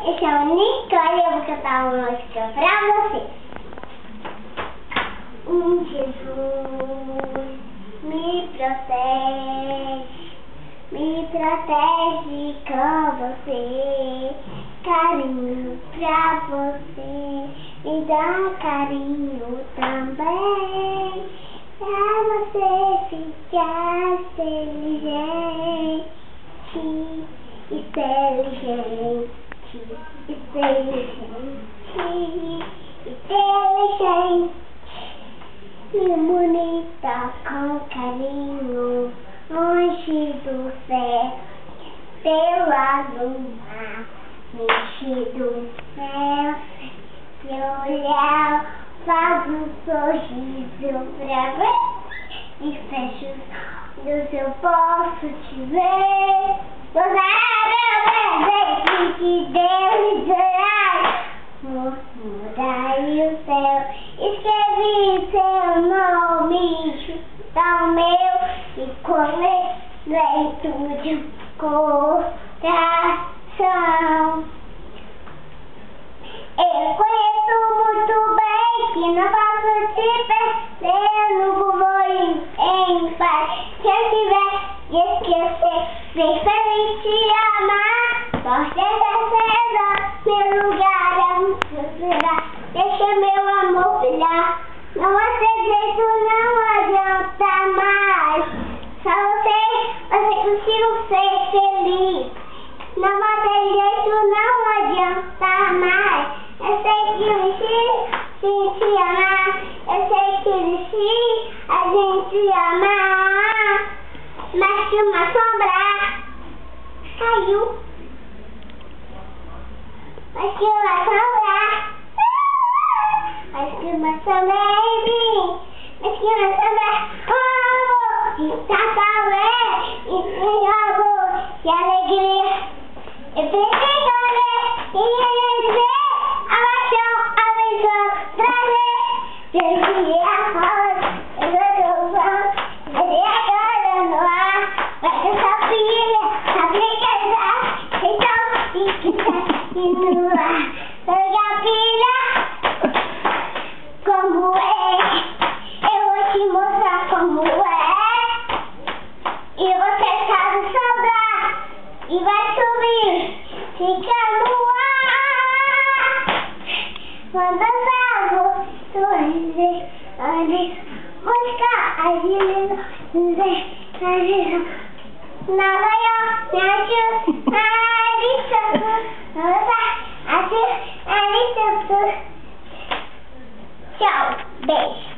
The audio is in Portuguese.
eu chamo Nicole e eu vou cantar uma música pra você. Jesus me protege com você, carinho pra você, me dá carinho também, pra você ficar inteligente. E bonita com carinho, longe do céu, pela lua, mexe do céu, seu olhar faz um sorriso pra ver, e fecho os olhos, eu posso te ver. Gozar meu presente que Deus gerar, mudar o céu, escrevi seu nome, tá o meu, e comer dentro de um coração. Eu conheço muito bem que não posso te perder no burburinho em paz. Se eu tiver de esquecer, bem feliz te amar, forte certeza, meu lugar é muito lugar. Deixa meu amor brilhar, não há segredo, não adianta mais. Só você consigo ser feliz. Não há jeito, não adianta mais. Eu sei que me te amar, eu sei que se a gente amar, mas que uma sombra caiu, mas que uma sombra, mas que uma sombra vem, mas que uma sombra, oh, tá calé, e amor, e alegria, e perseguir, e dizer, a paixão, a visão, trazer, perdi a rosa, eu vou agora no ar, vai ser sua filha, sabe casar, então, e que tá no ar, pega filha, como é, eu vou te mostrar como é, e você sabe sobrar, e vai subir, fica no ar, quando eu salvo, buscar a dizer, nada eu me ajudo, tchau, beijo.